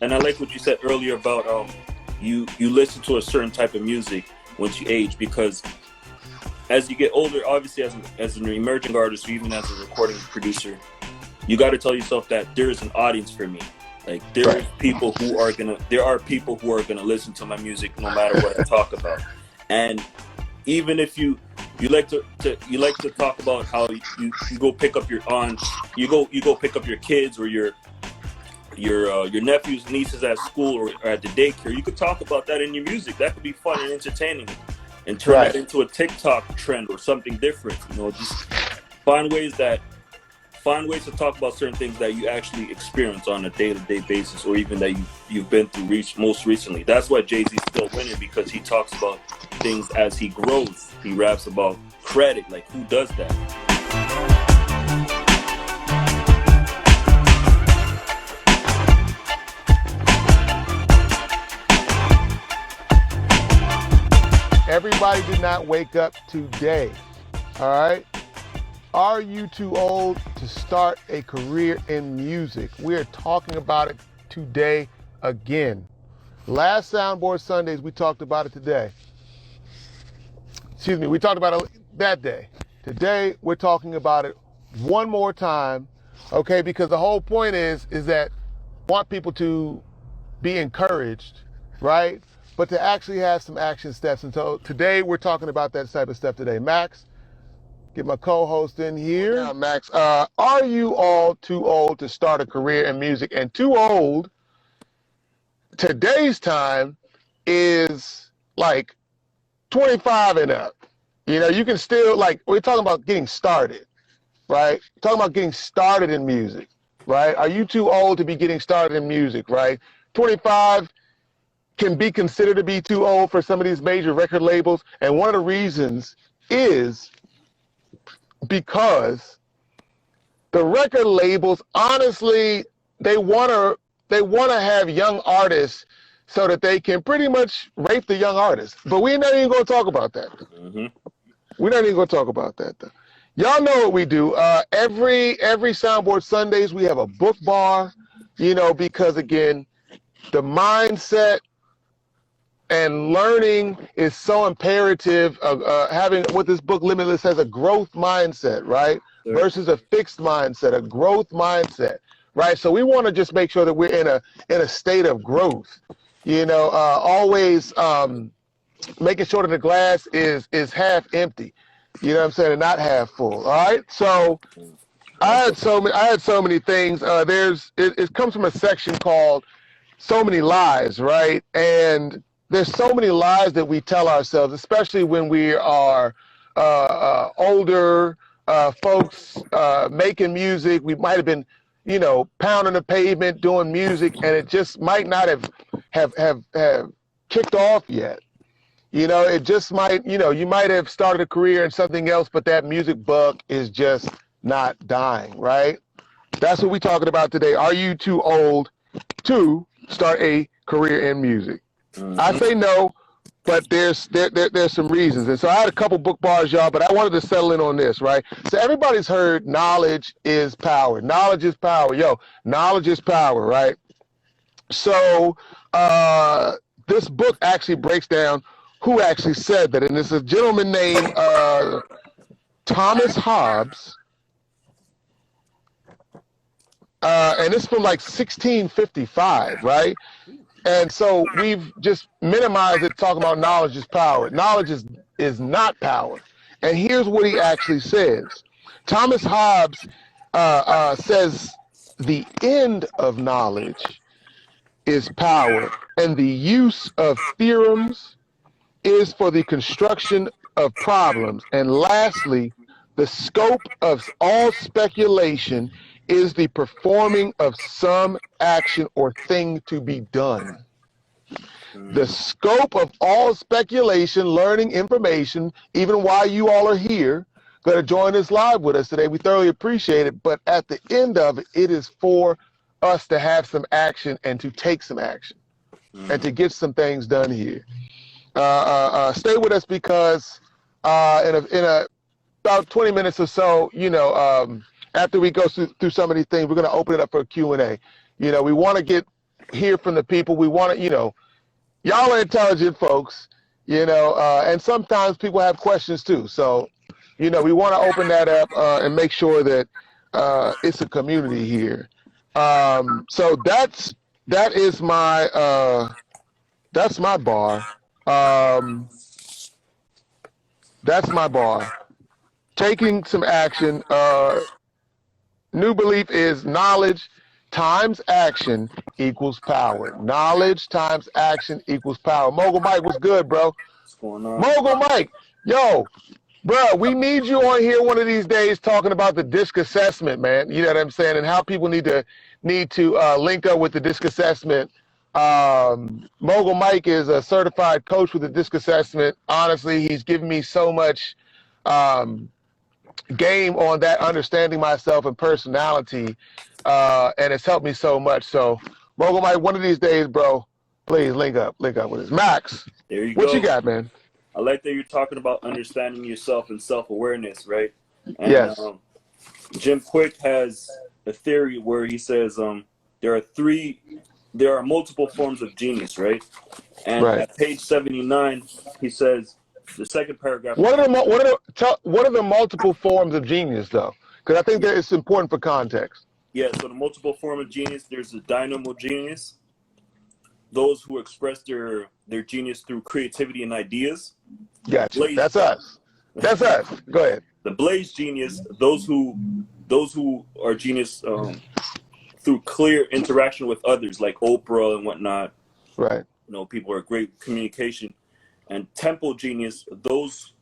and I like what you said earlier about you listen to a certain type of music once you age, because as you get older, obviously as an emerging artist or even as a recording producer, you got to tell yourself that there is an audience for me. Like there are people who are gonna listen to my music no matter what I talk about. And even if you like to talk about how you go pick up your aunts, you go pick up your kids or your nephews, nieces at school or at the daycare, you could talk about that in your music. That could be fun and entertaining, and turn that into a TikTok trend or something different. Just find ways to talk about certain things that you actually experience on a day-to-day basis, or even that you've been through most recently. That's why Jay-Z's still winning, because he talks about things as he grows. He raps about credit. Like, who does that? Everybody did not wake up today, all right? Are you too old to start a career in music? We're talking about it today again. Last Soundboard Sundays, we talked about it today. We talked about it that day. Today, we're talking about it one more time, okay? Because the whole point is that I want people to be encouraged, right? But to actually have some action steps. And so today, we're talking about that type of stuff today. Max, get my co-host in here. Now, Max, are you all too old to start a career in music? And too old, today's time is like 25 and up. You can still, we're talking about getting started, right? We're talking about getting started in music, right? Are you too old to be getting started in music, right? 25 can be considered to be too old for some of these major record labels. And one of the reasons is because the record labels, honestly, they want to have young artists so that they can pretty much rape the young artists. But we're not even going to talk about that. Mm-hmm. We're not even going to talk about that, though. Y'all know what we do. Every Soundboard Sundays, we have a book bar, because, again, the mindset and learning is so imperative of having what this book Limitless has, a growth mindset, right? Sure. Versus a fixed mindset, a growth mindset, right? So we want to just make sure that we're in a state of growth, always making sure that the glass is half empty, and not half full. All right. So I had so many things. It comes from a section called So Many Lies, right? And there's so many lies that we tell ourselves, especially when we are older folks making music. We might have been, pounding the pavement doing music, and it just might not have kicked off yet. It just might, you might have started a career in something else, but that music bug is just not dying, right? That's what we're talking about today. Are you too old to start a career in music? Mm-hmm. I say no, but there's some reasons. And so I had a couple book bars, y'all, but I wanted to settle in on this, right? So everybody's heard knowledge is power. Knowledge is power. Knowledge is power, right? So this book actually breaks down who actually said that. And it's a gentleman named Thomas Hobbes. And it's from 1655, right? And so we've just minimized it, talking about knowledge is power. Knowledge is not power. And here's what he actually says. Thomas Hobbes says the end of knowledge is power, and the use of theorems is for the construction of problems. And lastly, the scope of all speculation is the performing of some action or thing to be done. The scope of all speculation, learning, information, even while you all are here, going to join us live with us today. We thoroughly appreciate it. But at the end of it, it is for us to have some action and to take some action and to get some things done here. Stay with us because in about 20 minutes or so, after we go through some of these things, we're going to open it up for a Q&A. We want to get hear from the people. We want to, y'all are intelligent folks, and sometimes people have questions too. So, we want to open that up and make sure that it's a community here. So that is that's my bar. That's my bar. Taking some action. New belief is knowledge times action equals power. Knowledge times action equals power. Mogul Mike, what's good, bro? What's going on? Mogul Mike, yo, bro, we need you on here one of these days talking about the DISC assessment, man. You know what I'm saying? And how people need to link up with the DISC assessment. Mogul Mike is a certified coach with the DISC assessment. Honestly, he's given me so much game on that, understanding myself and personality, and it's helped me so much. So, Mogul Mike, one of these days, bro, please link up with us. Max, there you go. What you got, man? I like that you're talking about understanding yourself and self-awareness, right? And, yes. Jim Quick has a theory where he says there are multiple forms of genius, right? And at page 79, he says, the second paragraph. What are the multiple forms of genius, though? Because I think that it's important for context. Yeah, so the multiple form of genius, there's the dynamo genius, those who express their genius through creativity and ideas. Gotcha. That's us. That's us. Go ahead. The blaze genius, those who are genius through clear interaction with others, like Oprah and whatnot. Right. People are great communication. And temple genius, those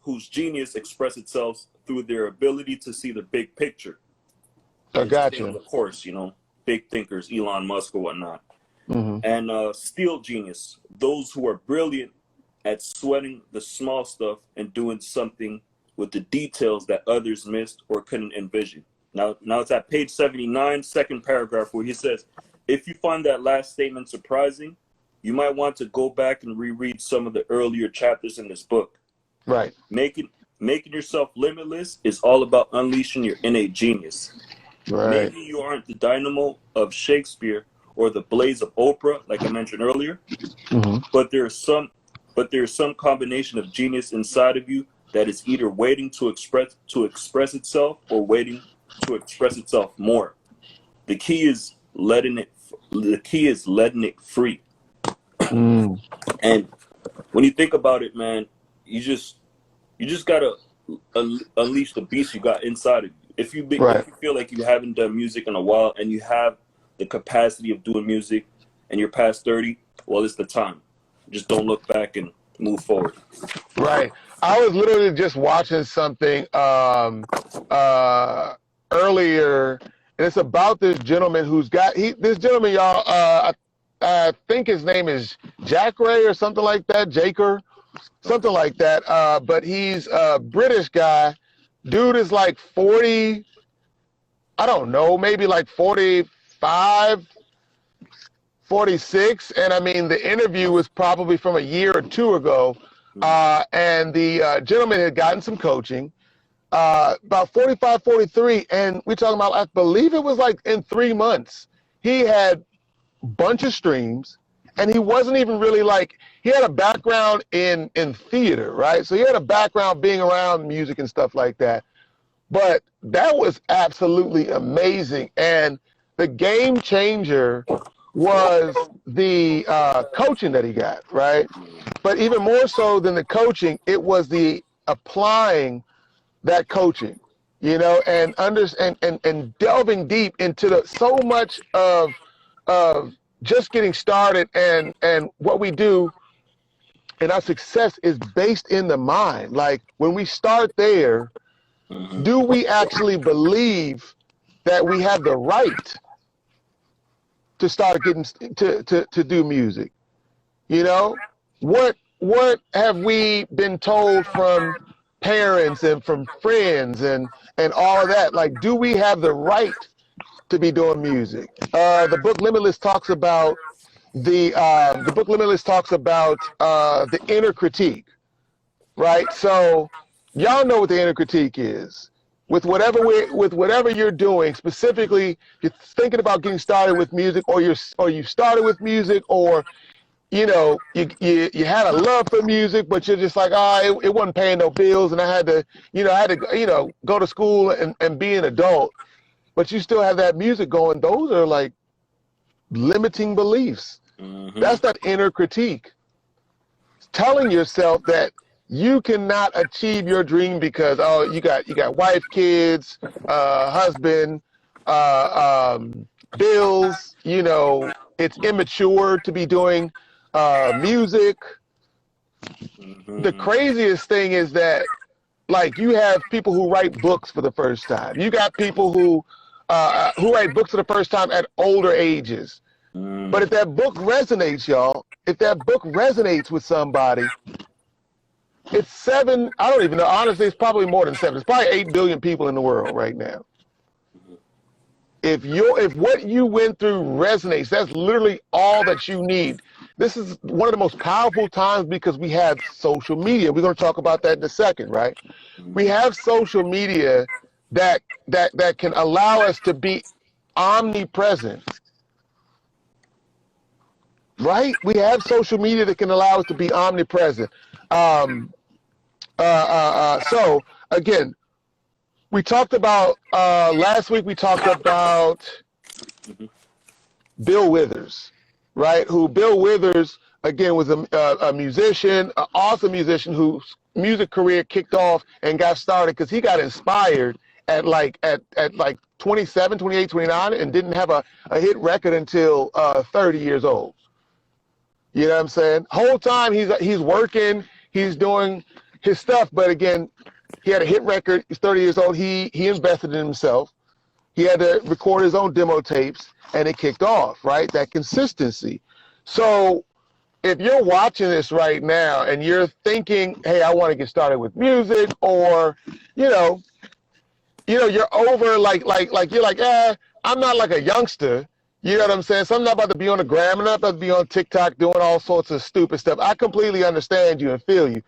whose genius express itself through their ability to see the big picture. I got you. Of course, big thinkers, Elon Musk or whatnot. Mm-hmm. And steel genius, those who are brilliant at sweating the small stuff and doing something with the details that others missed or couldn't envision. Now it's at page 79, second paragraph, where he says, if you find that last statement surprising, you might want to go back and reread some of the earlier chapters in this book. Right. Making yourself limitless is all about unleashing your innate genius. Right. Maybe you aren't the dynamo of Shakespeare or the blaze of Oprah, like I mentioned earlier, mm-hmm. but there's some combination of genius inside of you that is either waiting to express itself or waiting to express itself more. The key is letting it free. Mm. And when you think about it, man, you just gotta unleash the beast you got inside of you. If you feel like you haven't done music in a while and you have the capacity of doing music and you're past 30, well, it's the time. Just don't look back and move forward. Right. I was literally just watching something earlier, and it's about this gentleman this gentleman, y'all, I think his name is Jack Ray or something like that, Jaker, something like that. But he's a British guy. Dude is like 40, I don't know, maybe like 45, 46. And I mean, the interview was probably from a year or two ago. And the gentleman had gotten some coaching, about 45, 43. And we're talking about, I believe it was like in 3 months, he had bunch of streams, and he wasn't even really he had a background in theater, right? So he had a background being around music and stuff like that. But that was absolutely amazing. And the game changer was the coaching that he got, right? But even more so than the coaching, it was the applying that coaching, and and delving deep into so much of just getting started, and what we do and our success is based in the mind. Like when we start there, do we actually believe that we have the right to start getting to do music? What have we been told from parents and from friends and all of that? Like, do we have the right to be doing music? The book Limitless talks about the inner critique, right? So y'all know what the inner critique is. with whatever you're doing, specifically, you're thinking about getting started with music, or you started with music, or you had a love for music, but you're just like, it wasn't paying no bills, and I had to go to school and be an adult, but you still have that music going. Those are like limiting beliefs. Mm-hmm. That's that inner critique. It's telling yourself that you cannot achieve your dream because you got wife, kids, husband, bills. It's immature to be doing music. Mm-hmm. The craziest thing is that, like, you have people who write books for the first time. You got people who write books for the first time at older ages. Mm. But if that book resonates, y'all, if that book resonates with somebody, it's 7, I don't even know, honestly, it's probably more than 7. It's probably 8 billion people in the world right now. If what you went through resonates, that's literally all that you need. This is one of the most powerful times because we have social media. We're going to talk about that in a second, right? We have social media that can allow us to be omnipresent. Right? We have social media that can allow us to be omnipresent. So again, we talked about last week. We talked about Bill Withers, right? Bill Withers again was a musician, an awesome musician whose music career kicked off and got started because he got inspired at 27, 28, 29, and didn't have a hit record until 30 years old. You know what I'm saying? Whole time he's working, he's doing his stuff, but again, he had a hit record. He's 30 years old. He invested in himself. He had to record his own demo tapes, and it kicked off, right? That consistency. So if you're watching this right now and you're thinking, hey, I want to get started with music, or you're over like you're like, I'm not like a youngster. You know what I'm saying? So I'm not about to be on the gram. I'm not about to be on TikTok doing all sorts of stupid stuff. I completely understand you and feel you.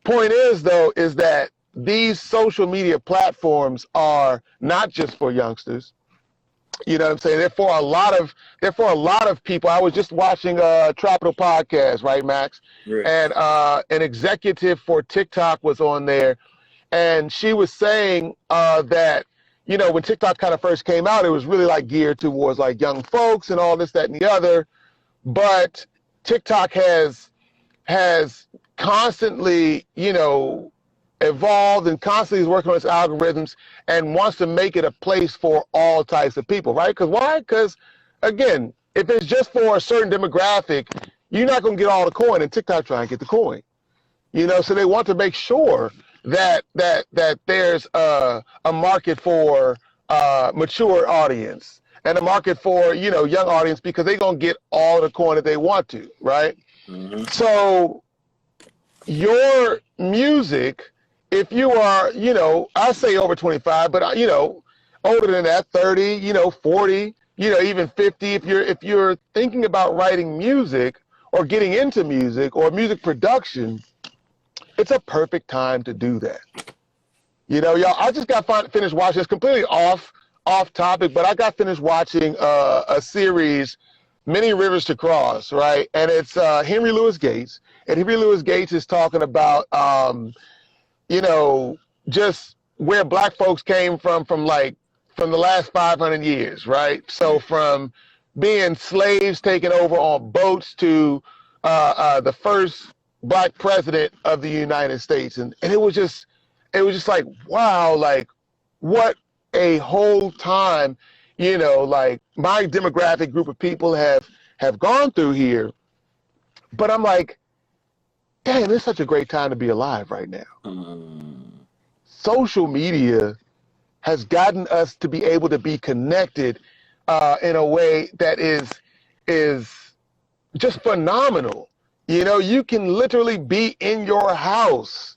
Point is, though, is that these social media platforms are not just for youngsters. You know what I'm saying? They're for a lot of people. I was just watching a Tropical Podcast, right, Max? Right. And an executive for TikTok was on there, and she was saying that, when TikTok kind of first came out, it was really like geared towards like young folks and all this, that, and the other. But TikTok has constantly, evolved and constantly is working on its algorithms and wants to make it a place for all types of people, right? Because why? Because, again, if it's just for a certain demographic, you're not going to get all the coin, and TikTok trying to get the coin. So they want to make sure that there's a market for mature audience and a market for, young audience, because they're going to get all the coin that they want to, right? Mm-hmm. So your music, if you are, I say over 25, but, older than that, 30, 40, even 50, if you're thinking about writing music or getting into music or music production, it's a perfect time to do that. Y'all, I just got finished watching, it's completely off topic, but I got finished watching a series, Many Rivers to Cross, right? And it's Henry Louis Gates. And Henry Louis Gates is talking about, just where black folks came from the last 500 years, right? So from being slaves taken over on boats to the first black president of the United States. And it was just like, wow, like what a whole time, like my demographic group of people have gone through here. But I'm like, damn, it's such a great time to be alive right now. Social media has gotten us to be able to be connected in a way that is just phenomenal. You can literally be in your house,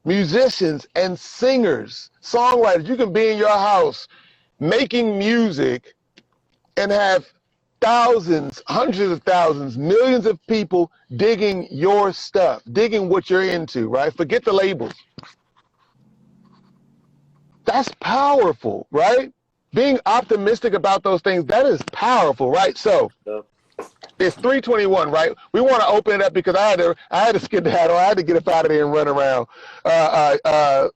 musicians and singers, songwriters, you can be in your house making music and have thousands, hundreds of thousands, millions of people digging your stuff, digging what you're into, right? Forget the labels. That's powerful, right? Being optimistic about those things, that is powerful, right? So it's 3:21, right? We want to open it up because I had to skedaddle. I had to get up out of there and run around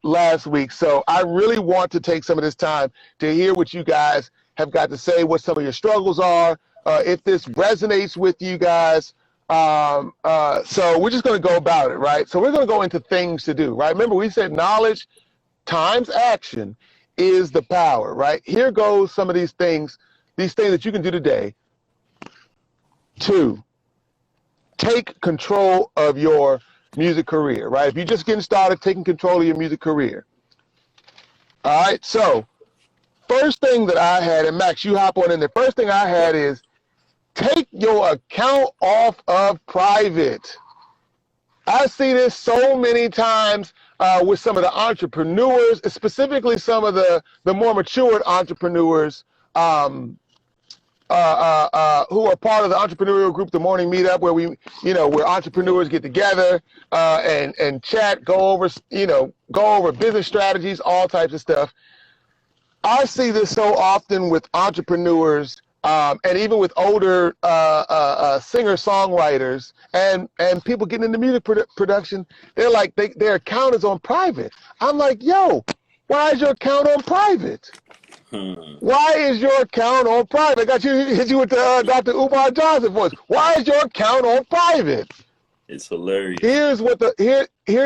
last week. So I really want to take some of this time to hear what you guys have got to say, what some of your struggles are, if this resonates with you guys. So we're just going to go about it, right? So we're going to go into things to do, right? Remember, we said knowledge times action is the power, right? Here goes some of these things that you can do today to take control of your music career, right? If you're just getting started, taking control of your music career. All right, so first thing that I had, and Max, you hop on in there. First thing I had is take your account off of private. I see this so many times with some of the entrepreneurs, specifically some of the more matured entrepreneurs who are part of the entrepreneurial group, the morning meetup, where where entrepreneurs get together and chat, go over business strategies, all types of stuff. I see this so often with entrepreneurs and even with older singer-songwriters and people getting into music production. They're like, their account is on private. I'm like, yo, why is your account on private? Why is your account on private? I got you, hit you with the Dr. Umar Johnson voice. Why is your account on private? It's hilarious. Here's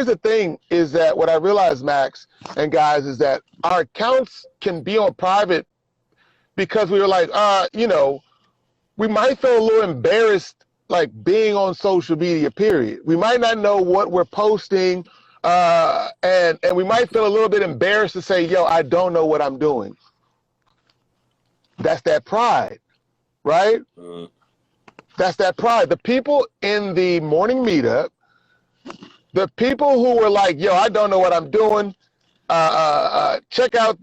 the thing is that what I realized, Max and guys, is that our accounts can be on private because we were like, we might feel a little embarrassed, like being on social media, period. We might not know what we're posting, and we might feel a little bit embarrassed to say, yo, I don't know what I'm doing. That's that pride, right? That's that pride. The people in the morning meetup, the people who were like, yo, I don't know what I'm doing, check out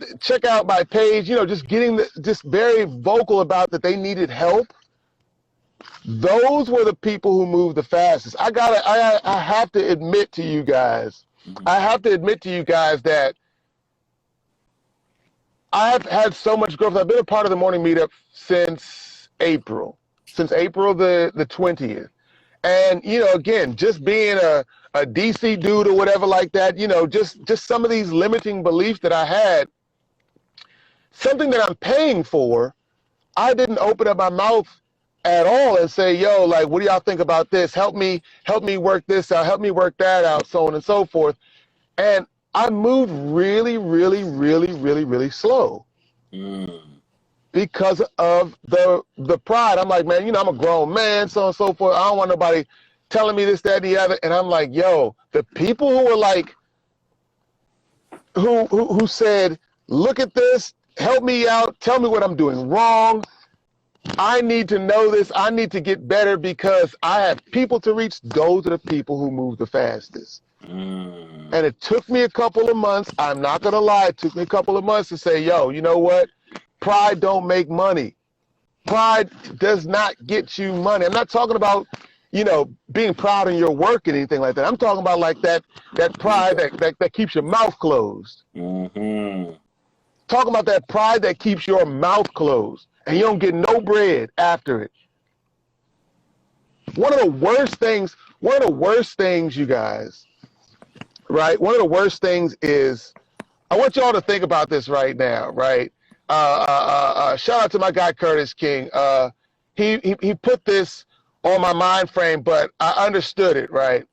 my page, just very vocal about that they needed help. Those were the people who moved the fastest. I have to admit to you guys, that I've had so much growth. I've been a part of the morning meetup since April the 20th. And, again, just being a DC dude or whatever like that, just some of these limiting beliefs that I had, something that I'm paying for, I didn't open up my mouth at all and say, yo, like, what do y'all think about this? Help me work this out. Help me work that out, so on and so forth. And I moved really, really, really, really, really slow because of the pride. I'm like, man, I'm a grown man, so on and so forth. I don't want nobody telling me this, that, and the other. And I'm like, yo, the people who were like, who said, look at this, help me out, tell me what I'm doing wrong. I need to know this. I need to get better because I have people to reach. Those are the people who move the fastest. And it took me a couple of months. I'm not going to lie. It took me a couple of months to say, yo, you know what? Pride don't make money. Pride does not get you money. I'm not talking about, being proud in your work and anything like that. I'm talking about like that pride that keeps your mouth closed. Talking about that pride that keeps your mouth closed and you don't get no bread after it. One of the worst things, you guys, right? One of the worst things is, I want y'all to think about this right now, right? Shout out to my guy, Curtis King. He put this on my mind frame, but I understood it, right?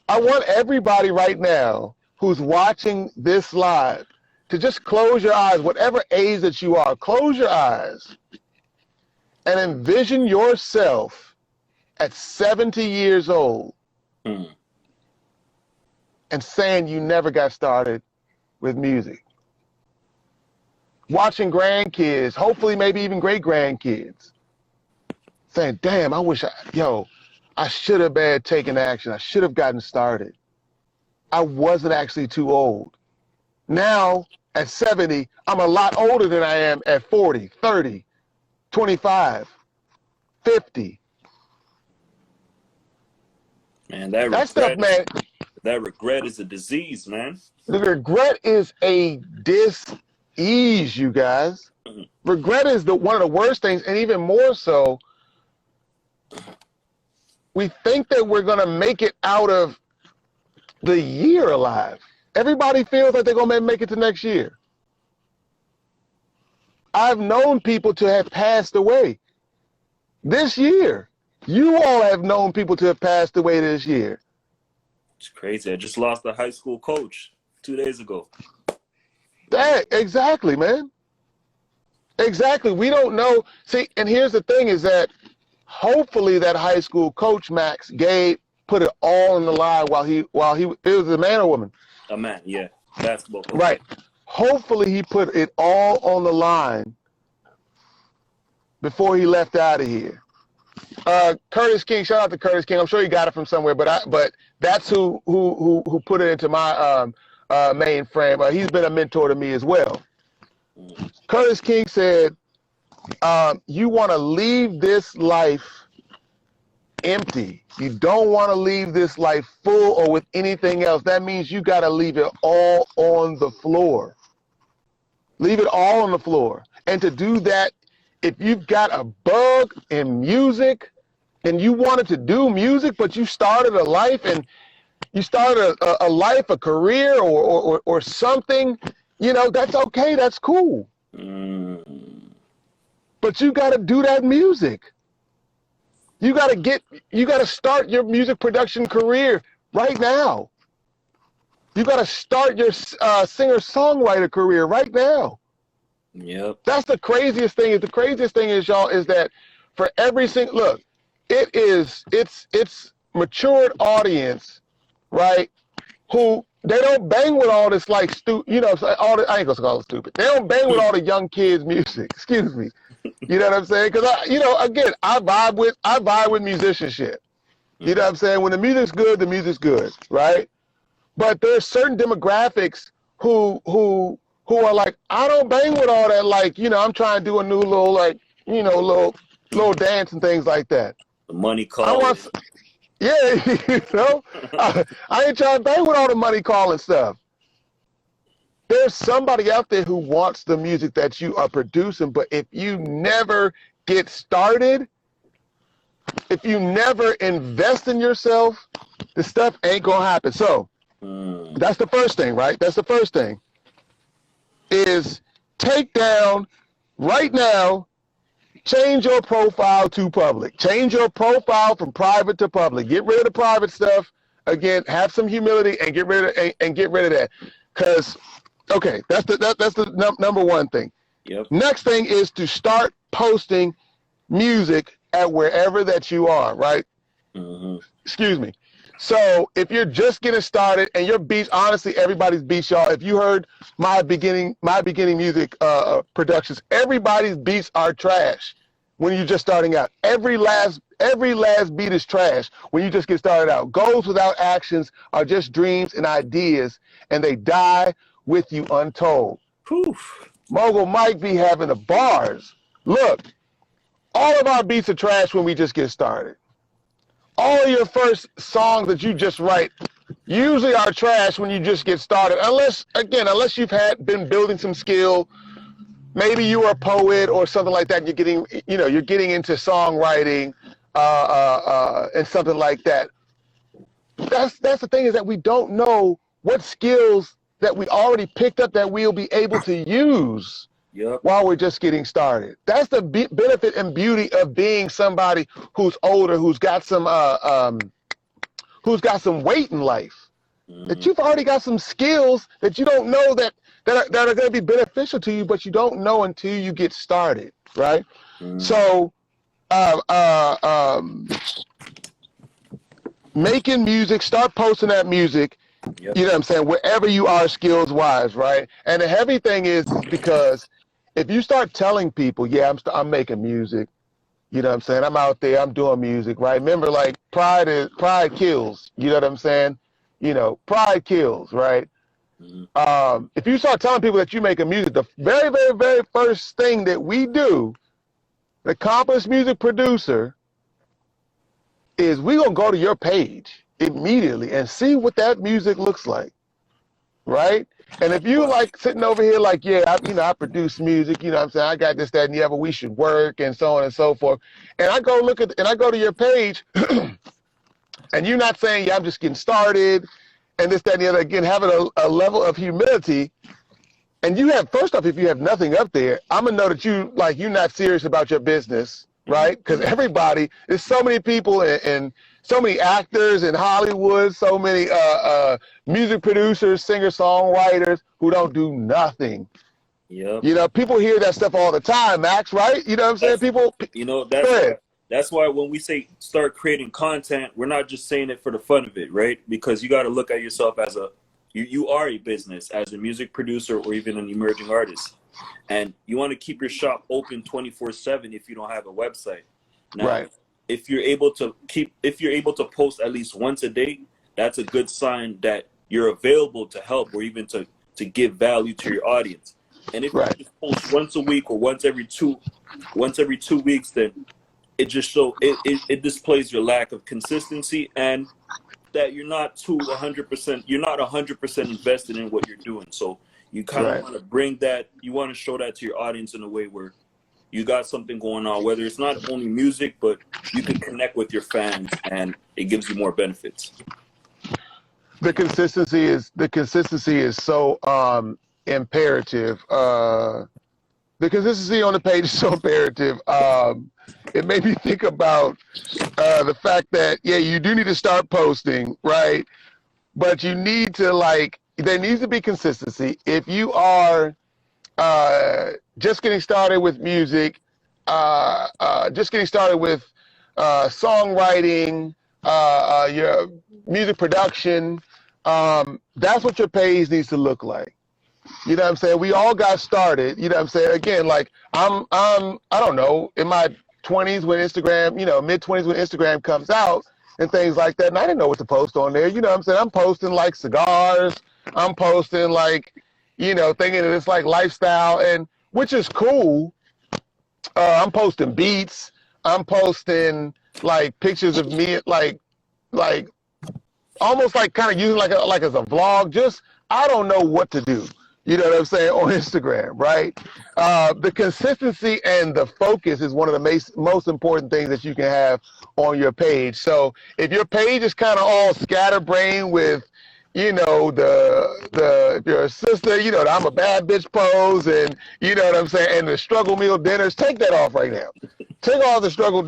I want everybody right now who's watching this live to just close your eyes, whatever age that you are, close your eyes and envision yourself at 70 years old and saying you never got started with music. Watching grandkids, hopefully maybe even great-grandkids, saying, damn, I wish I should have been taken action. I should have gotten started. I wasn't actually too old. Now, at 70, I'm a lot older than I am at 40, 30, 25, 50. Man, that stuff, man. That regret is a disease, man. The regret is a dis-ease, you guys. Regret is one of the worst things, and even more so, we think that we're going to make it out of the year alive. Everybody feels like they're going to make it to next year. I've known people to have passed away this year. You all have known people to have passed away this year. It's crazy. I just lost a high school coach 2 days ago. Exactly, man. Exactly. We don't know. See, and here's the thing is that hopefully that high school coach, Max, put it all on the line while he, it was a man or woman? A man, yeah. Basketball coach. Right. Hopefully he put it all on the line before he left out of here. Curtis King, shout out to Curtis King. I'm sure he got it from somewhere, but that's who put it into my mainframe. He's been a mentor to me as well. Curtis King said, you want to leave this life empty. You don't want to leave this life full or with anything else. That means you got to leave it all on the floor. Leave it all on the floor. And to do that, if you've got a bug in music and you wanted to do music, but you started a life and you started a life, a career or something, that's okay. That's cool. But you got to do that music. You got to start your music production career right now. You got to start your singer-songwriter career right now. Yep. That's the craziest thing. The craziest thing is, y'all, is that for every single, look, it's matured audience, right? Who they don't bang with all this like I ain't gonna call it stupid. They don't bang with all the young kids' music. Excuse me. You know what I'm saying? Because I vibe with musicianship. You know what I'm saying? When the music's good, the music's good, right? But there's certain demographics who are like, I don't bang with all that, like, I'm trying to do a new little, like, little dance and things like that. The money call. I ain't trying to bang with all the money calling stuff. There's somebody out there who wants the music that you are producing, but if you never get started, if you never invest in yourself, the stuff ain't gonna happen. So that's the first thing, right? That's the first thing. Is take down right now, change your profile to public. Change your profile from private to public. Get rid of the private stuff. Again, have some humility and get rid of that. Because, okay, that's the number one thing. Yep. Next thing is to start posting music at wherever that you are, right? Mm-hmm. Excuse me. So if you're just getting started and your beats, honestly, everybody's beats, y'all. If you heard my beginning music productions, everybody's beats are trash when you're just starting out. Every last beat is trash when you just get started out. Goals without actions are just dreams and ideas, and they die with you untold. Poof. Mogul Mike be having the bars. Look, all of our beats are trash when we just get started. All of your first songs that you just write usually are trash when you just get started. Unless you've been building some skill, maybe you are a poet or something like that. And you're getting into songwriting and something like that. That's the thing, is that we don't know what skills that we already picked up that we'll be able to use. Yep. While we're just getting started. That's the benefit and beauty of being somebody who's older, who's got some weight in life. Mm-hmm. That you've already got some skills that you don't know that are going to be beneficial to you, but you don't know until you get started, right? Mm-hmm. So, making music, start posting that music. Yep. You know what I'm saying? Wherever you are, skills wise, right? And the heavy thing is because if you start telling people, yeah, I'm making music, you know what I'm saying? I'm out there, I'm doing music, right? Remember, like, pride kills, you know what I'm saying? Pride kills, right? Mm-hmm. If you start telling people that you're making music, the very, very, very first thing that we do, the accomplished music producer, is we're going to go to your page. immediately and see what that music looks like, right? And if you like sitting over here like, yeah, I produce music, you know what I'm saying? I got this, that, and the other, we should work and so on and so forth. And I go to your page and you're not saying, yeah, I'm just getting started and this, that, and the other, again, having a level of humility. And you have, first off, if you have nothing up there, I'm gonna know that you're not serious about your business, right? Because there's so many people and so many actors in Hollywood, so many music producers, singer-songwriters who don't do nothing. Yep. You know, people hear that stuff all the time, Max, right? You know what I'm saying? That's why when we say start creating content, we're not just saying it for the fun of it, right? Because you got to look at yourself as you are a business, as a music producer or even an emerging artist. And you want to keep your shop open 24/7 if you don't have a website. Now, right. If you're able to post at least once a day, that's a good sign that you're available to help or even to give value to your audience. And if you just post once a week or once every 2 weeks, then it just it displays your lack of consistency and that you're not 100% invested in what you're doing. So you kind of want to bring that, you want to show that to your audience in a way where you got something going on, whether it's not only music, but you can connect with your fans and it gives you more benefits. The consistency is so imperative. The consistency on the page is so imperative. It made me think about the fact that, yeah, you do need to start posting, right? But you need to there needs to be consistency. If you are just getting started with music, just getting started with songwriting, your music production, that's what your page needs to look like. You know what I'm saying? We all got started, you know what I'm saying? Again, like I'm I don't know, in my 20s when Instagram, mid-20s when Instagram comes out and things like that, and I didn't know what to post on there. You know what I'm saying? I'm posting like cigars, I'm posting like, thinking that it's like lifestyle, and which is cool. I'm posting beats, I'm posting like pictures of me, like almost like kind of using like as a vlog. Just, I don't know what to do. You know what I'm saying, on Instagram, right? The consistency and the focus is one of the most important things that you can have on your page. So if your page is kind of all scatterbrained with, if you're a sister, the I'm a bad bitch pose, and you know what I'm saying, and the struggle meal dinners, take that off right now. Take all the struggle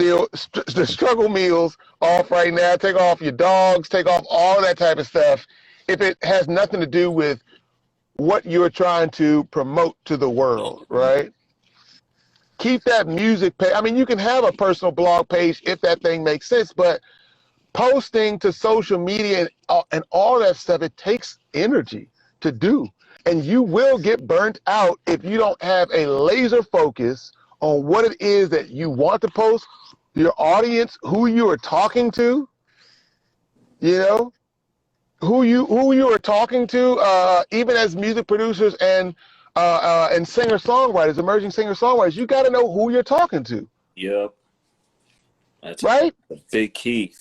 meals off right now. Take off your dogs, take off all that type of stuff. If it has nothing to do with what you're trying to promote to the world, right? Keep that music page. I mean, you can have a personal blog page if that thing makes sense, but posting to social media and all that stuff, it takes energy to do. And you will get burnt out if you don't have a laser focus on what it is that you want to post, your audience, who you are talking to, who you are talking to, even as music producers and singer-songwriters, emerging singer-songwriters, you got to know who you're talking to. Yep. That's right? A big key.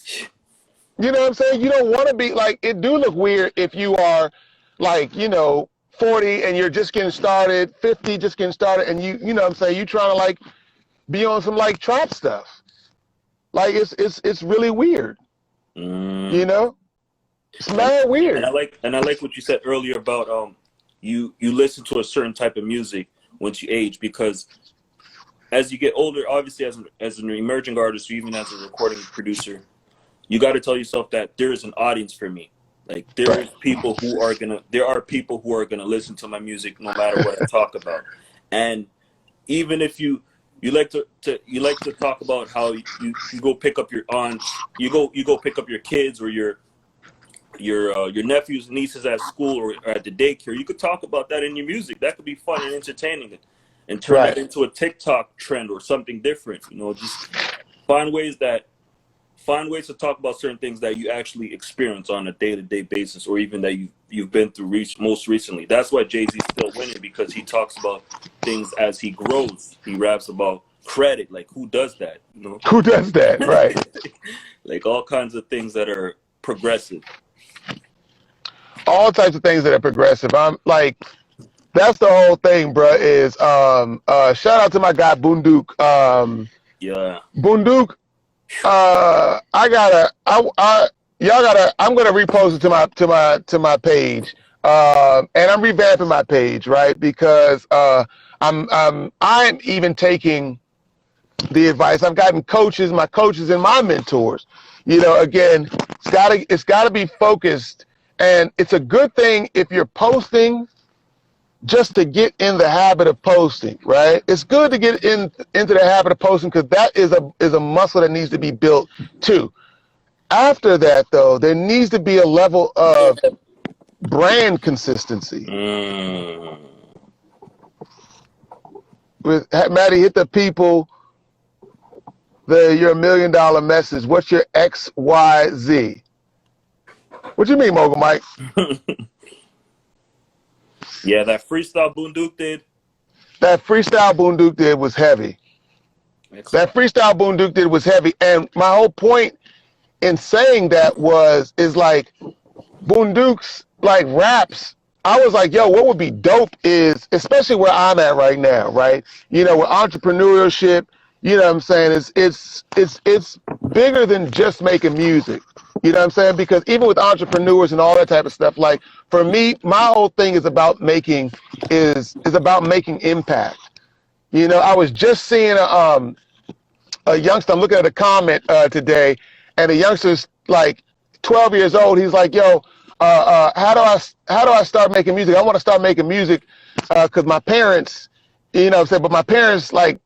You know what I'm saying? You don't want to be like, it do look weird if you are like, 40 and you're just getting started, 50 just getting started, and you know what I'm saying, you trying to like be on some like trap stuff. Like it's really weird. It's mad weird. And I like what you said earlier about you listen to a certain type of music once you age, because as you get older, obviously as an emerging artist or even as a recording producer, you got to tell yourself that there is an audience for me. Like there are people who are gonna listen to my music no matter what I talk about. And even if you like to talk about how you go pick up your aunts, you go pick up your kids or your nephews and nieces at school or at the daycare, you could talk about that in your music. That could be fun and entertaining, and turn that into a TikTok trend or something different. Just find ways to talk about certain things that you actually experience on a day-to-day basis, or even that you've been through most recently. That's why Jay-Z's still winning, because he talks about things as he grows. He raps about credit, like who does that? Who does that, right? Like all kinds of things that are progressive? All types of things that are progressive. I'm like, that's the whole thing, bro. Is shout out to my guy Boondook. Yeah. Boondook. I'm gonna repost it to my page. And I'm revamping my page, right? Because I'm even taking the advice. I've gotten my coaches and my mentors. You know, again, it's gotta be focused, and it's a good thing if you're posting just to get in the habit of posting, right? It's good to get into the habit of posting because that is a muscle that needs to be built too. After that, though, there needs to be a level of brand consistency. With Matty, hit the people. Your $1 million message. What's your XYZ? What you mean, Mogul Mike? Yeah, that freestyle Boondook did. That freestyle Boondook did was heavy. Excellent. That freestyle Boondook did was heavy, and my whole point in saying that is like Boondook's like raps. I was like, yo, what would be dope is, especially where I'm at right now, right? You know, with entrepreneurship, you know what I'm saying? It's bigger than just making music. You know what I'm saying? Because even with entrepreneurs and all that type of stuff, like for me, my whole thing is about making impact. You know, I was just seeing a youngster. I'm looking at a comment today, and the youngster's like 12 years old. He's like, yo, how do I start making music? I want to start making music because my parents, you know what I'm saying, but my parents like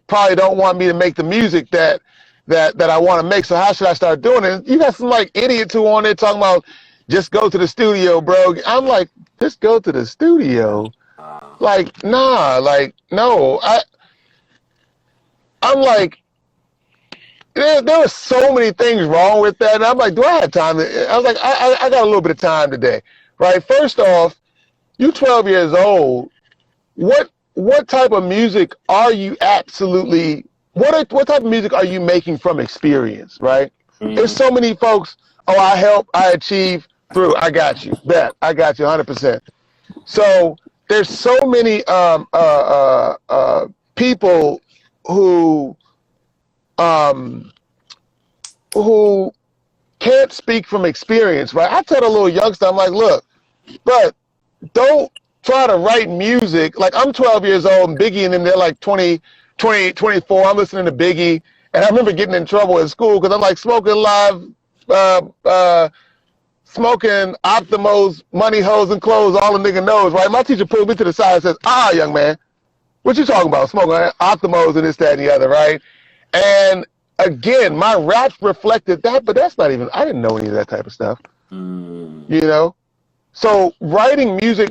probably don't want me to make the music that I want to make. So how should I start doing it? You got some like idiots who on there talking about just go to the studio, bro. I'm like, just go to the studio. Like, nah, like, no. I'm like, there were so many things wrong with that. And I'm like, do I have time? I was like, I got a little bit of time today, right? First off, you 12 years old. What type of music are you what type of music are you making from experience, right? There's so many folks, I achieve through, I got you, bet, I got you 100%. So there's so many people who can't speak from experience, right? I tell a little youngster, I'm like, look, but don't try to write music. Like, I'm 12 years old and Biggie and them, they're like 20, 24. I'm listening to Biggie. And I remember getting in trouble at school because I'm like smoking Optimos, money, hoes, and clothes, all the nigga knows, right? My teacher pulled me to the side and says, young man, what you talking about? Smoking Optimos and this, that, and the other, right? And again, my rap reflected that, but that's not even, I didn't know any of that type of stuff, you know? So writing music,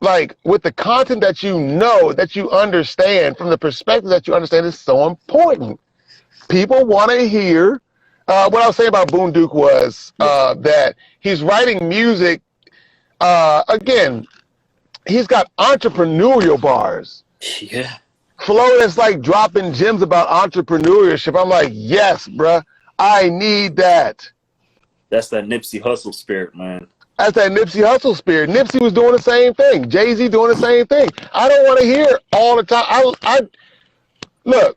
like with the content that you know, that you understand, from the perspective that you understand, is so important. People want to hear, what I was saying about Boondook was that he's writing music, again, he's got entrepreneurial bars. Yeah. Flow that's like dropping gems about entrepreneurship. I'm like, yes, bruh, I need that. That's that Nipsey Hussle spirit, man. That's that Nipsey Hussle spirit. Nipsey was doing the same thing. Jay-Z doing the same thing. I don't want to hear all the time. Look,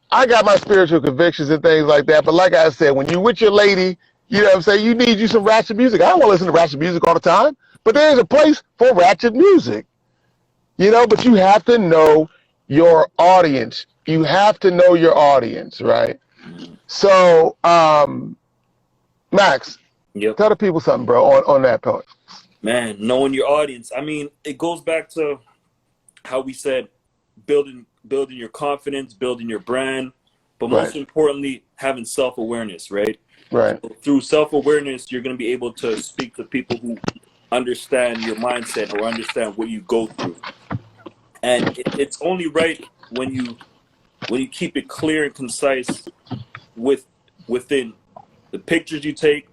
I got my spiritual convictions and things like that, but like I said, when you with your lady, you know what I'm saying, you need you some ratchet music. I don't want to listen to ratchet music all the time, but there's a place for ratchet music. You know, but you have to know your audience. You have to know your audience, right? So, Max, tell the people something, bro, on that part. Man, knowing your audience. I mean, it goes back to how we said building your confidence, building your brand, but most importantly, having self-awareness, right? Right. So through self-awareness, you're going to be able to speak to people who understand your mindset or understand what you go through. And it's only right when you keep it clear and concise within the pictures you take,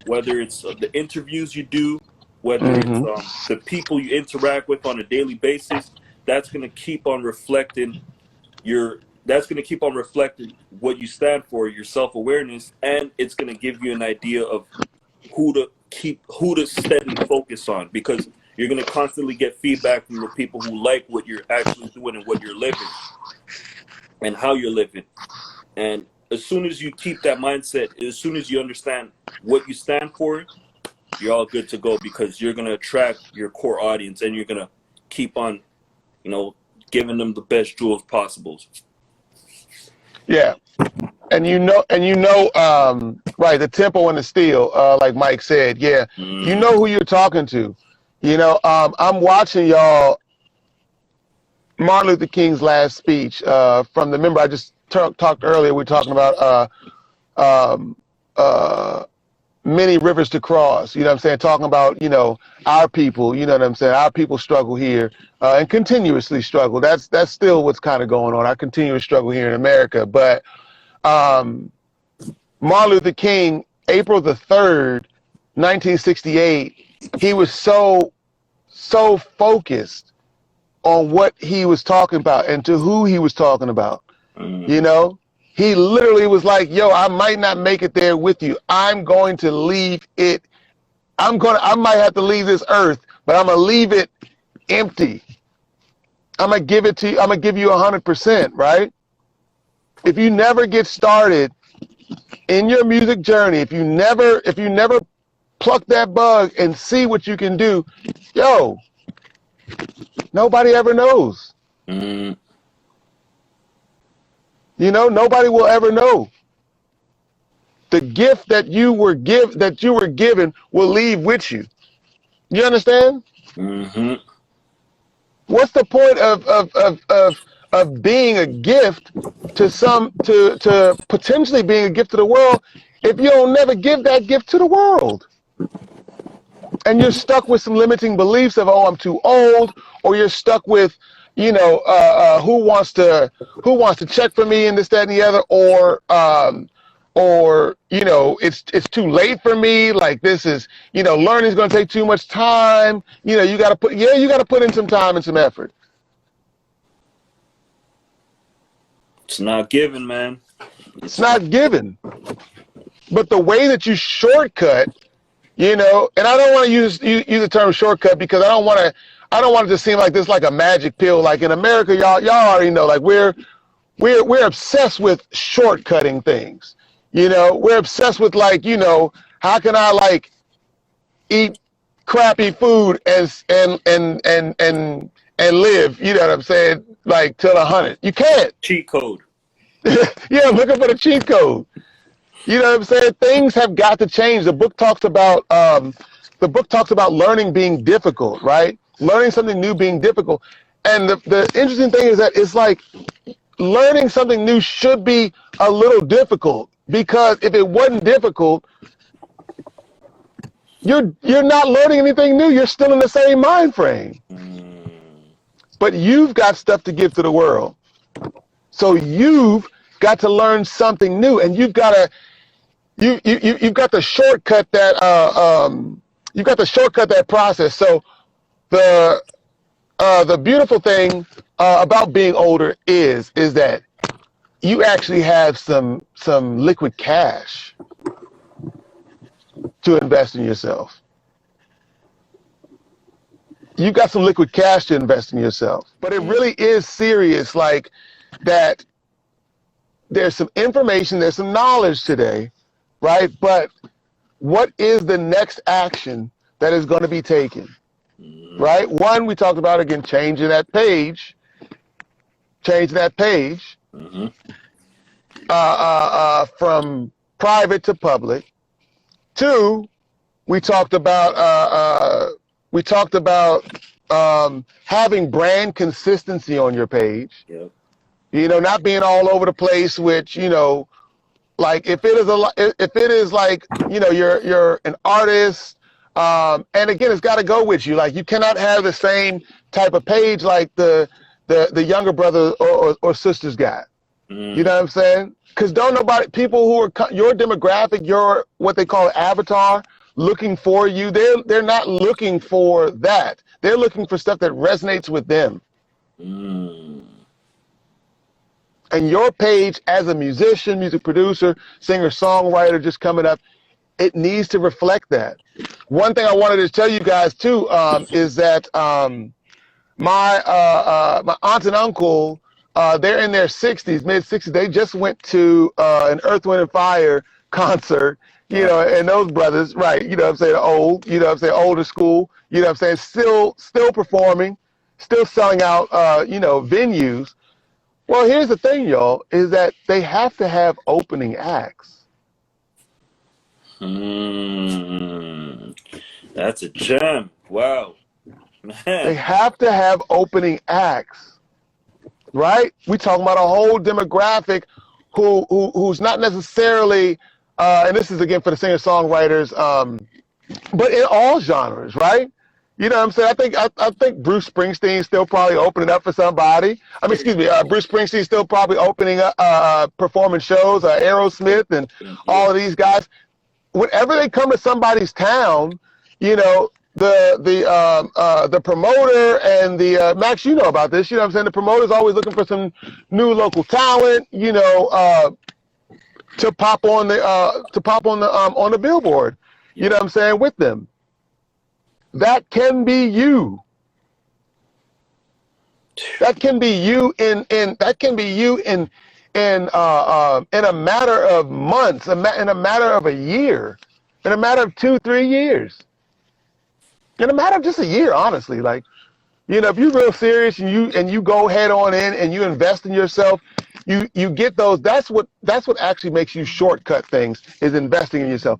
whether it's the interviews you do, whether it's the people you interact with on a daily basis. That's going to keep on reflecting your that's going to keep on reflecting what you stand for, your self-awareness, and it's going to give you an idea of who to steadily focus on, because you're going to constantly get feedback from the people who like what you're actually doing and what you're living and how you're living. And as soon as you keep that mindset, as soon as you understand what you stand for, you're all good to go, because you're going to attract your core audience and you're going to keep on, giving them the best jewels possible. Yeah. And right, the tempo and the steel, like Mike said, yeah, you know who you're talking to. I'm watching y'all, Martin Luther King's last speech, from the member I just talked earlier. We were talking about many rivers to cross, you know what I'm saying? Talking about, our people, you know what I'm saying? Our people struggle here and continuously struggle. That's still what's kind of going on. Our continuous struggle here in America. But Martin Luther King, April the 3rd, 1968, he was so focused on what he was talking about and to who he was talking about. He literally was like, yo, I might not make it there with you. I'm going to leave it. I might have to leave this earth, but I'm going to leave it empty. I'm going to give it to you. I'm going to give you 100%, right? If you never get started in your music journey, if you never pluck that bug and see what you can do, yo, nobody ever knows. Nobody will ever know. The gift that you were given will leave with you. You understand? Mm-hmm. What's the point of being a gift to potentially being a gift to the world if you don't never give that gift to the world? And you're stuck with some limiting beliefs of, oh, I'm too old, or you're stuck with, who wants to check for me and this, that, and the other, or it's too late for me. Like, this is, learning's going to take too much time. You got to put in some time and some effort. It's not given, man. It's not given. But the way that you shortcut, and I don't want to use the term shortcut, because I don't want it to seem like this, like a magic pill. Like in America, y'all already know, like we're obsessed with shortcutting things. We're obsessed with, like, how can I, like, eat crappy food and live, you know what I'm saying, like, till 100. You can't. Cheat code. Yeah, I'm looking for the cheat code. You know what I'm saying? Things have got to change. The book talks about learning being difficult, right? Learning something new being difficult. And the interesting thing is that it's like learning something new should be a little difficult, because if it wasn't difficult, you're not learning anything new. You're still in the same mind frame. But you've got stuff to give to the world. So you've got to learn something new, and you've got to you've got to shortcut that process. So the beautiful thing about being older is that you actually have some liquid cash to invest in yourself. You got some liquid cash to invest in yourself. But it really is serious, like that. There's some information, there's some knowledge today, right? But what is the next action that is going to be taken, right? One, we talked about, again, changing that page, from private to public. Two, we talked about having brand consistency on your page. Yep. Not being all over the place, which, like if it is like, you're an artist, and again, it's got to go with you. Like, you cannot have the same type of page like the younger brother or sisters got. You know what I'm saying? Because people who are your demographic, your what they call avatar, looking for you, they're not looking for that. They're looking for stuff that resonates with them. And your page as a musician, music producer, singer, songwriter, just coming up, it needs to reflect that. One thing I wanted to tell you guys too is that my aunt and uncle, they're in their 60s, mid 60s. They just went to an Earth, Wind and Fire concert, you know, and those brothers, right? You know what I'm saying? Old, you know what I'm saying? Older school, you know what I'm saying? Still performing, still selling out, you know, venues. Well, here's the thing, y'all, is that they have to have opening acts. That's a gem. Wow. Man. They have to have opening acts, right? We talking about a whole demographic who's not necessarily, and this is again for the singer-songwriters, but in all genres, right? You know what I'm saying? I think Bruce Springsteen's still probably opening up for somebody. I mean, excuse me, Bruce Springsteen's still probably opening up, performing shows, Aerosmith and all of these guys. Whenever they come to somebody's town, you know, the promoter and the Max, you know about this. You know what I'm saying? The promoter's always looking for some new local talent, you know, to pop on the billboard. You know what I'm saying, with them. That can be you. That can be you in a matter of months, in a matter of a year, in a matter of 2-3 years, in a matter of just a year, honestly. Like, you know, if you're real serious and you go head on in and you invest in yourself, you get those. That's what actually makes you shortcut things, is investing in yourself.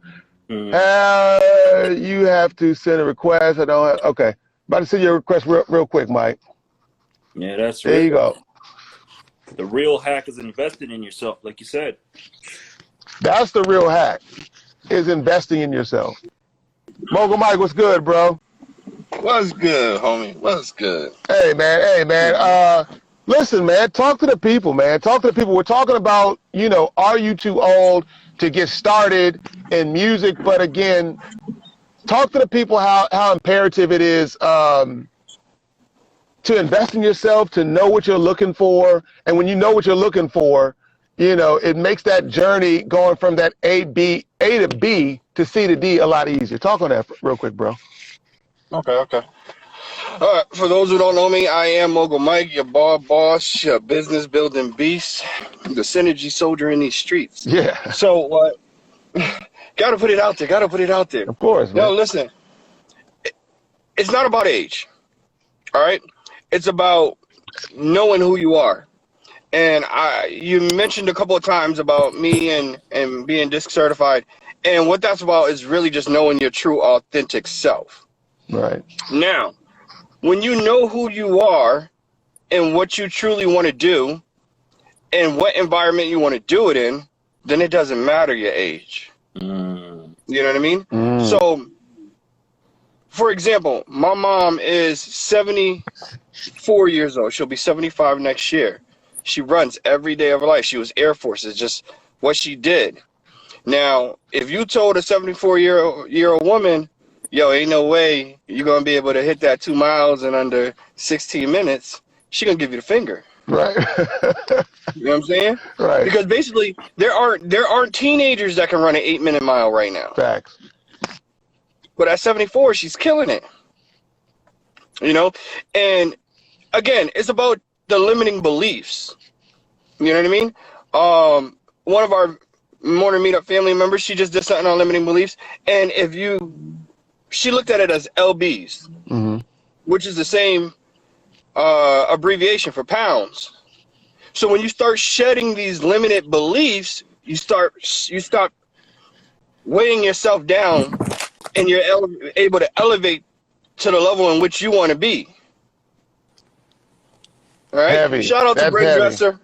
You have to send a request. Okay. About to send you a request real quick, Mike. Yeah, that's there. You go. The real hack is investing in yourself, like you said. That's the real hack, is investing in yourself. Mogul Mike, what's good, bro? What's good, homie? What's good? Hey, man. Listen, man, talk to the people, man. Talk to the people. We're talking about, you know, are you too old to get started in music? But again, talk to the people how imperative it is to invest in yourself, to know what you're looking for. And when you know what you're looking for, you know, it makes that journey going from that A to B to C to D a lot easier. Talk on that real quick, bro. Okay. All right, for those who don't know me, I am Mogul Mike, your boss, your business building beast, the synergy soldier in these streets. Yeah. So, gotta put it out there. Of course, man. No, listen, it's not about age, all right? It's about knowing who you are. And you mentioned a couple of times about me and being disc certified. And what that's about is really just knowing your true, authentic self. Right. Now, when you know who you are and what you truly want to do and what environment you want to do it in, then it doesn't matter your age. You know what I mean? So, for example, my mom is 74 years old. She'll be 75 next year. She runs every day of her life. She was Air Force. It's just what she did. Now, if you told a 74-year-old woman, yo, ain't no way you're going to be able to hit that 2 miles in under 16 minutes, she going to give you the finger. Right. You know what I'm saying? Right. Because basically, there aren't teenagers that can run an 8-minute mile right now. Facts. But at 74, she's killing it. You know? And again, it's about the limiting beliefs. You know what I mean? One of our Morning Meetup family members, she just did something on limiting beliefs. And she looked at it as LBs, which is the same abbreviation for pounds. So when you start shedding these limited beliefs, you stop weighing yourself down, and you're able to elevate to the level in which you want to be. All right. Heavy. Shout out to Bray Dresser.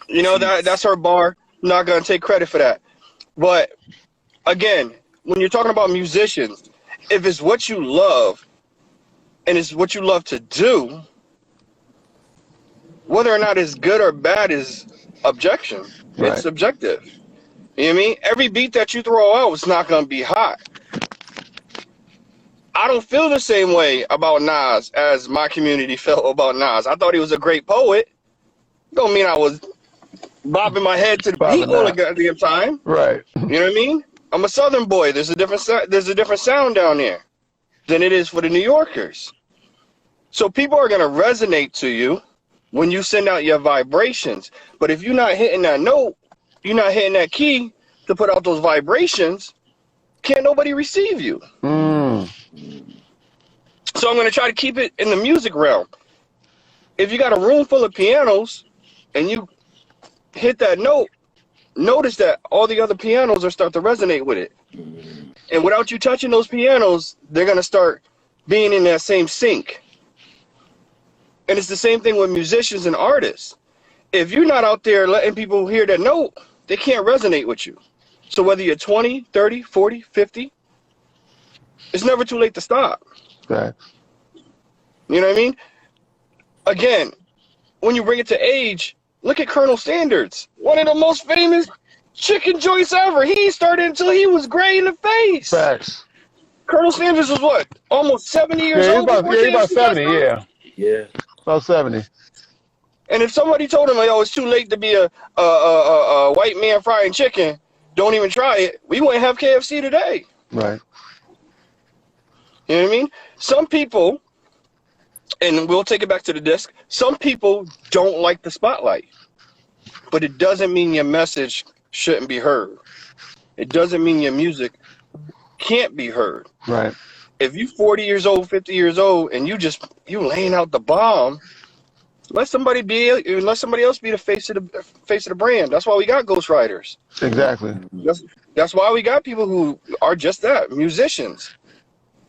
You know, that's her bar. I'm not gonna take credit for that. But again, when you're talking about musicians, if it's what you love and it's what you love to do, whether or not it's good or bad is objection. Right. It's subjective. You know what I mean? Every beat that you throw out is not gonna be hot. I don't feel the same way about Nas as my community felt about Nas. I thought he was a great poet. Don't mean I was bobbing my head to the beat all the goddamn time. Right. You know what I mean? I'm a Southern boy. There's a different sound down there than it is for the New Yorkers. So people are gonna resonate to you when you send out your vibrations. But if you're not hitting that note, you're not hitting that key to put out those vibrations, can't nobody receive you. Mm. So I'm gonna try to keep it in the music realm. If you got a room full of pianos and you hit that note, notice that all the other pianos are start to resonate with it. And without you touching those pianos, they're going to start being in that same sync. And it's the same thing with musicians and artists. If you're not out there letting people hear that note, they can't resonate with you. So whether you're 20, 30, 40, 50, it's never too late to stop. Right. You know what I mean? Again, when you bring it to age, look at Colonel Sanders, one of the most famous chicken joints ever. He started until he was gray in the face. Facts. Colonel Sanders was what? Almost 70 years old? He's about 70, yeah. Yeah. About 70. And if somebody told him, it's too late to be a white man frying chicken, don't even try it, we wouldn't have KFC today. Right. You know what I mean? Some people, and we'll take it back to the disc, some people don't like the spotlight. But it doesn't mean your message shouldn't be heard. It doesn't mean your music can't be heard. Right. If you 40 years old, 50 years old, and you laying out the bomb, let somebody else be the face of the brand. That's why we got ghostwriters. Exactly. That's why we got people who are just that, musicians.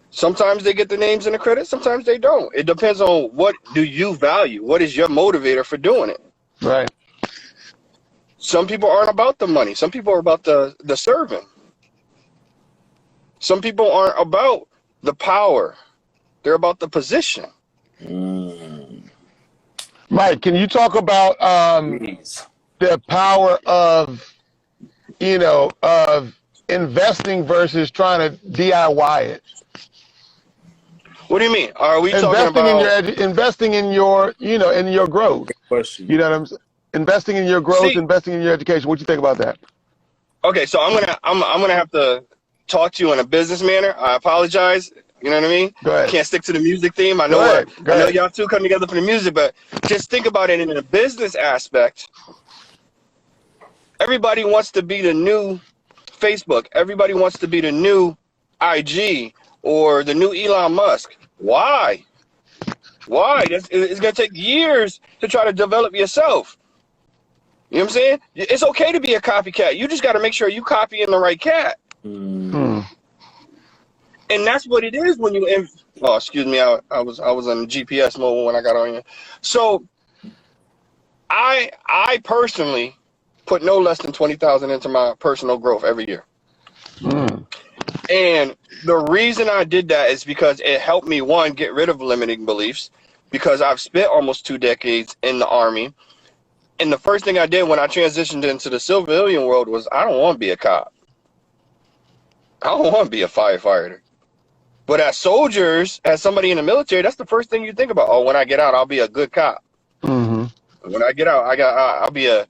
Sometimes they get the names and the credit, sometimes they don't. It depends on what do you value. What is your motivator for doing it? Right. Some people aren't about the money. Some people are about the serving. Some people aren't about the power. They're about the position. Mike, can you talk about the power of investing versus trying to DIY it? What do you mean? Are we talking about investing in your in your growth? Question. You know what I'm saying? Investing in your growth, investing in your education. What do you think about that? Okay, so I'm gonna have to talk to you in a business manner. I apologize. You know what I mean? Go ahead. Can't stick to the music theme. I know I know y'all two come together for the music, but just think about it in a business aspect. Everybody wants to be the new Facebook. Everybody wants to be the new IG or the new Elon Musk. Why? It's going to take years to try to develop yourself. You know what I'm saying? It's okay to be a copycat. You just got to make sure you copying the right cat. And that's what it is when you. Excuse me. I was on GPS mode when I got on here. So I personally put no less than 20,000 into my personal growth every year. And the reason I did that is because it helped me, one, get rid of limiting beliefs, because I've spent almost 2 decades in the Army. And the first thing I did when I transitioned into the civilian world was, I don't want to be a cop. I don't want to be a firefighter. But as soldiers, as somebody in the military, that's the first thing you think about. Oh, when I get out, I'll be a good cop. When I get out, I'll be a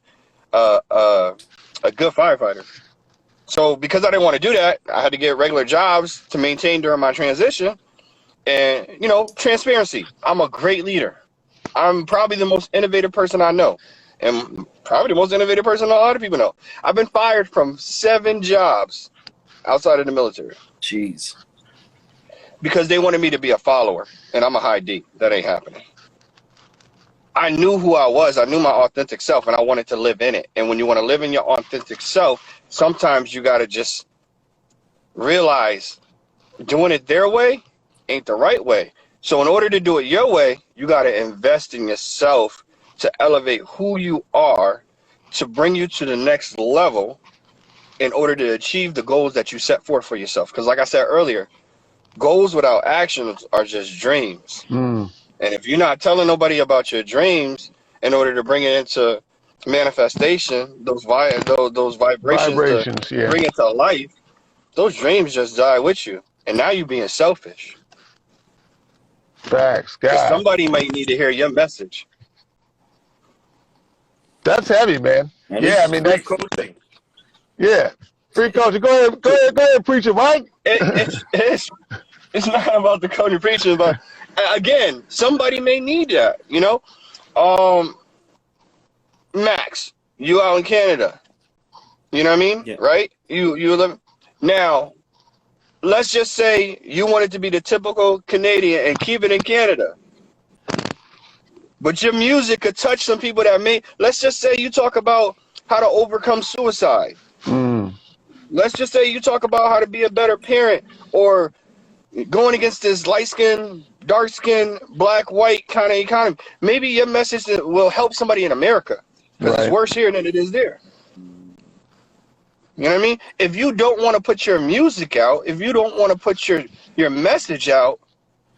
good firefighter. So because I didn't want to do that, I had to get regular jobs to maintain during my transition. And, transparency. I'm a great leader. I'm probably the most innovative person I know. And probably the most innovative person a lot of people know. I've been fired from 7 jobs outside of the military. Jeez. Because they wanted me to be a follower. And I'm a high D. That ain't happening. I knew who I was. I knew my authentic self, and I wanted to live in it. And when you want to live in your authentic self, sometimes you got to just realize doing it their way ain't the right way. So in order to do it your way, you got to invest in yourself to elevate who you are, to bring you to the next level in order to achieve the goals that you set forth for yourself. Because like I said earlier, goals without actions are just dreams. And if you're not telling nobody about your dreams in order to bring it into manifestation, those vibrations to bring it to life, those dreams just die with you. And now you're being selfish. Facts. God. Somebody might need to hear your message. That's heavy, man. And Yeah, I this mean is free that's coaching. yeah. Free coaching. Go ahead, preacher, Mike. It's not about the coaching preaching, but again, somebody may need that, you know. Max, you out in Canada, you know what I mean? Yeah. Right? You live now. Let's just say you wanted to be the typical Canadian and keep it in Canada. But your music could touch some people that may, let's just say you talk about how to overcome suicide. Let's just say you talk about how to be a better parent or going against this light skin, dark skin, black, white kind of economy. Maybe your message will help somebody in America because it's worse here than it is there. You know what I mean? If you don't want to put your music out, if you don't want to put your message out,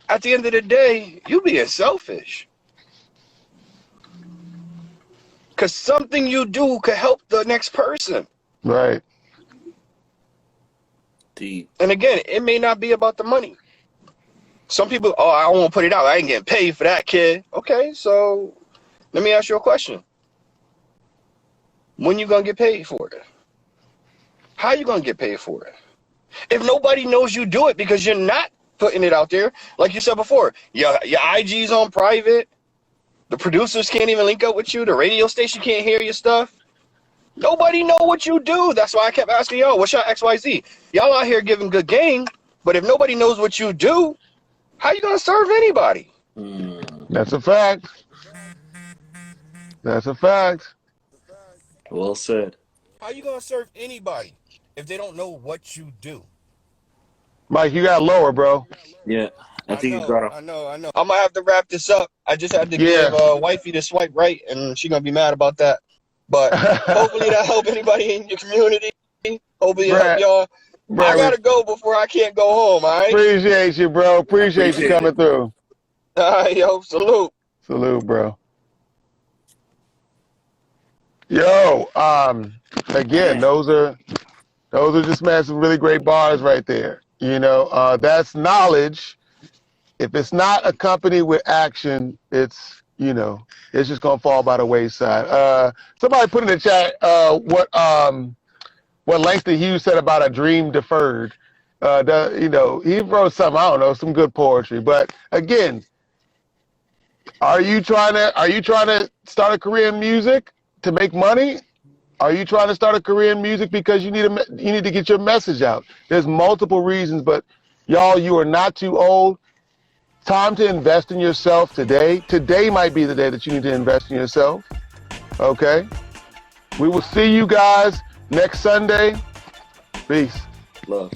at the end of the day, you being selfish. Because something you do could help the next person. Right. Deep. And again, it may not be about the money. Some people, oh, I won't put it out. I ain't getting paid for that, kid. Okay, so let me ask you a question. When you going to get paid for it? How you going to get paid for it? If nobody knows you do it because you're not putting it out there, like you said before, your IG's on private, the producers can't even link up with you, the radio station can't hear your stuff. Nobody know what you do. That's why I kept asking y'all, what's your XYZ? Y'all out here giving good game, but if nobody knows what you do, how you going to serve anybody? That's a fact. That's a fact. Well said. How you going to serve anybody if they don't know what you do? Mike, you got lower, bro. Yeah. I think you got I know. I'm going to have to wrap this up. I just had to give wifey the swipe right, and she's going to be mad about that. But hopefully that help anybody in your community. Hopefully it help y'all. I got to go before I can't go home, all right? Appreciate you, bro. Appreciate you coming through. All right, yo, salute. Salute, bro. Yo, again, those are just, man, some really great bars right there. You know, that's knowledge. If it's not accompanied with action, it's, you know, it's just gonna fall by the wayside. Somebody put in the chat what Langston Hughes said about a dream deferred. You know, he wrote something, I don't know, some good poetry. But again, are you trying to start a career in music to make money? Are you trying to start a career in music because you need to get your message out? There's multiple reasons, but y'all, you are not too old. Time to invest in yourself today. Today might be the day that you need to invest in yourself. Okay? We will see you guys next Sunday. Peace. love.